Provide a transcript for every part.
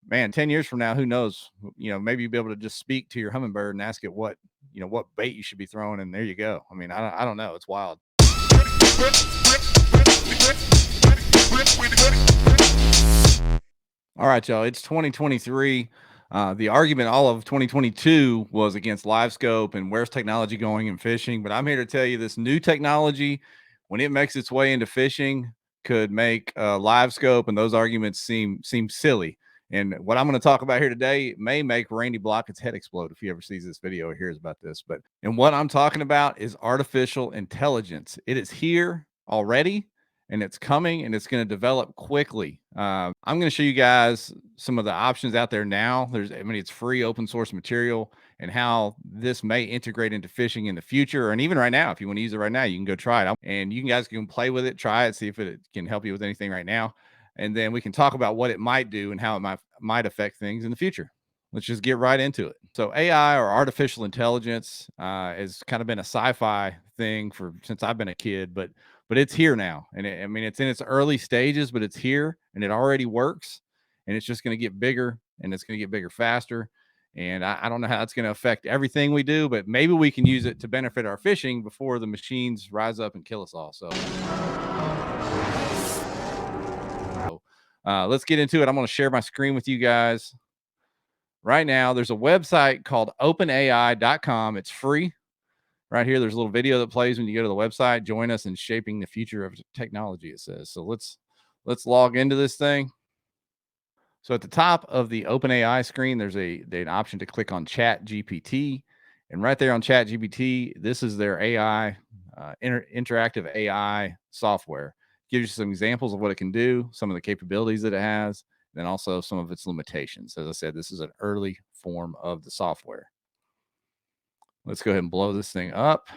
man, 10 years from now, who knows? Maybe you'll be able to just speak to your hummingbird and ask it what bait you should be throwing, and there you go. I mean, I don't know. It's wild. All right, y'all. It's 2023. The argument all of 2022 was against live scope and where's technology going in fishing. But I'm here to tell you this new technology, when it makes its way into fishing, could make live scope and those arguments seem silly. And what I'm going to talk about here today may make Randy Blocket's head explode if he ever sees this video or hears about this. And what I'm talking about is artificial intelligence. It is here already, and it's coming, and it's going to develop quickly. I'm going to show you guys some of the options out there now. It's free open source material, and how this may integrate into fishing in the future. And even right now, if you want to use it right now, you can go try it, and you guys can play with it, try it, see if it can help you with anything right now. And then we can talk about what it might do and how it might affect things in the future. Let's just get right into it. So AI, or artificial intelligence, has kind of been a sci-fi thing since I've been a kid, but it's here now. And it's in its early stages, but it's here and it already works, and it's just going to get bigger, and it's going to get bigger faster. And I don't know how it's going to affect everything we do, but maybe we can use it to benefit our fishing before the machines rise up and kill us all. So let's get into it. I'm going to share my screen with you guys right now. There's a website called openai.com. It's free. Right here, there's a little video that plays when you go to the website. Join us in shaping the future of technology, it says. So let's log into this thing. So at the top of the OpenAI screen, there's an option to click on Chat GPT. And right there on Chat GPT, this is their AI, interactive AI software. Gives you some examples of what it can do, some of the capabilities that it has, and then also some of its limitations. As I said, this is an early form of the software. Let's go ahead and blow this thing up.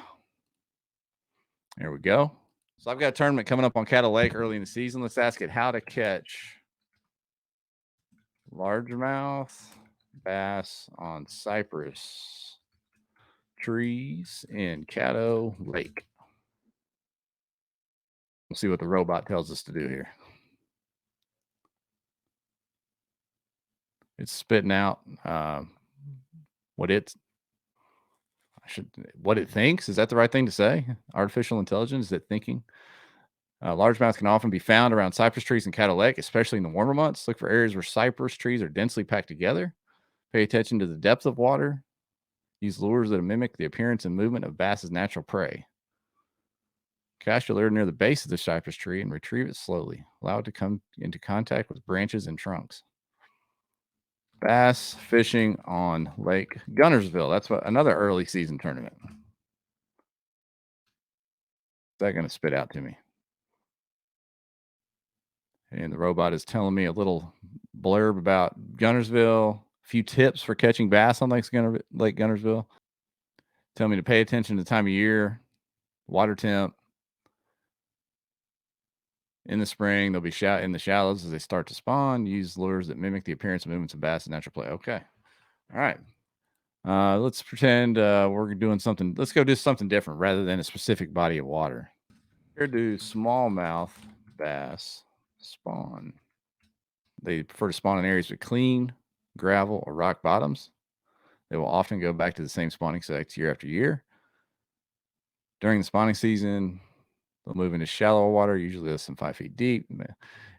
There we go. So I've got a tournament coming up on Cattle Lake early in the season. Let's ask it how to catch largemouth bass on cypress trees in Caddo Lake. We'll see what the robot tells us to do here. It's spitting out what it thinks. Is that the right thing to say? Artificial intelligence, is it thinking? Largemouth can often be found around cypress trees in Caddo Lake, especially in the warmer months. Look for areas where cypress trees are densely packed together. Pay attention to the depth of water. Use lures that mimic the appearance and movement of bass's natural prey. Cast your lure near the base of the cypress tree and retrieve it slowly. Allow it to come into contact with branches and trunks. Bass fishing on Lake Gunnersville. That's another early season tournament. What's that going to spit out to me? And the robot is telling me a little blurb about Gunnersville, a few tips for catching bass on Lake Gunnersville. Tell me to pay attention to the time of year, water temp. In the spring, they'll be in the shallows as they start to spawn. Use lures that mimic the appearance and movements of bass in natural play. Okay. All right. Let's pretend we're doing something. Let's go do something different rather than a specific body of water. Here do smallmouth bass spawn. They prefer to spawn in areas with clean gravel or rock bottoms. They will often go back to the same spawning sites year after year. During the spawning season, they'll move into shallower water, usually less than 5 feet deep.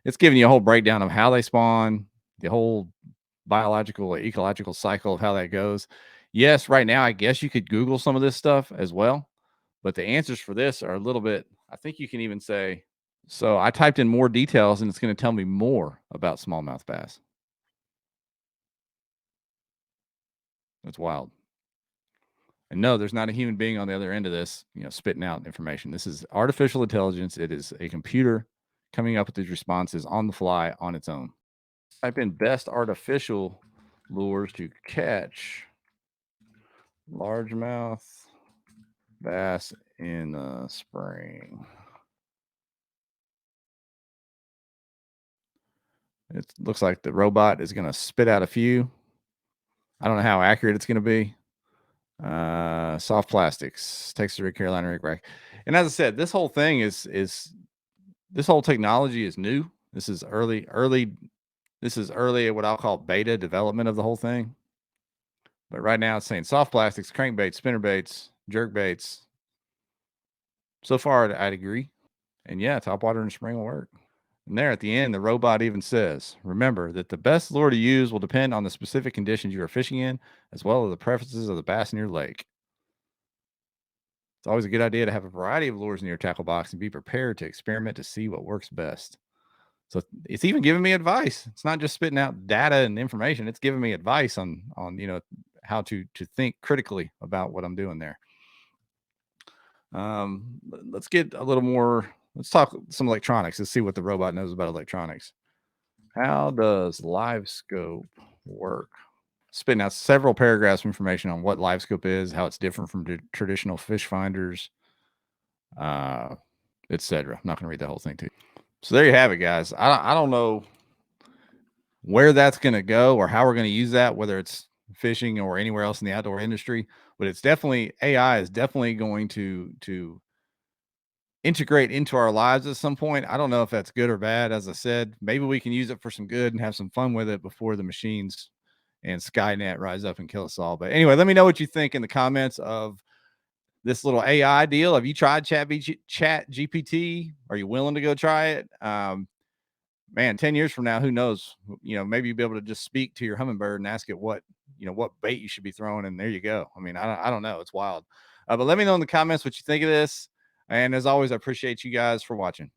It's giving you a whole breakdown of how they spawn, the whole biological, ecological cycle of how that goes. Yes, right now, I guess you could Google some of this stuff as well, but the answers for this are a little bit, I think you can even say, so I typed in more details and it's going to tell me more about smallmouth bass. That's wild. And no, there's not a human being on the other end of this, spitting out information. This is artificial intelligence. It is a computer coming up with these responses on the fly on its own. Type in best artificial lures to catch largemouth bass in the spring. It looks like the robot is going to spit out a few. I don't know how accurate it's going to be. Soft plastics, Texas Carolina rig rack. And as I said, this whole thing is this whole technology is new. This is early This is early, what I'll call beta development of the whole thing. But right now it's saying soft plastics, crankbaits, spinner baits, jerk baits. So far, I'd agree. And yeah, topwater and spring will work. And there at the end, the robot even says, remember that the best lure to use will depend on the specific conditions you are fishing in, as well as the preferences of the bass in your lake. It's always a good idea to have a variety of lures in your tackle box and be prepared to experiment to see what works best. So it's even giving me advice. It's not just spitting out data and information. It's giving me advice on how to think critically about what I'm doing there. Let's get a little more. Let's talk some electronics. Let's see what the robot knows about electronics. How does live scope work? Spitting out several paragraphs of information on what live scope is, how it's different from traditional fish finders, uh, etc. I'm not going to read the whole thing to you. So there you have it, guys. I don't know where that's going to go or how we're going to use that, whether it's fishing or anywhere else in the outdoor industry, but it's definitely AI is definitely going to integrate into our lives at some point. I don't know if that's good or bad. As I said, maybe we can use it for some good and have some fun with it before the machines and Skynet rise up and kill us all. But anyway, let me know what you think in the comments of this little AI deal. Have you tried Chat GPT? Are you willing to go try it? Man, 10 years from now, who knows? Maybe you'll be able to just speak to your hummingbird and ask it what bait you should be throwing. And there you go. I mean, I don't know. It's wild. But let me know in the comments what you think of this. And as always, I appreciate you guys for watching.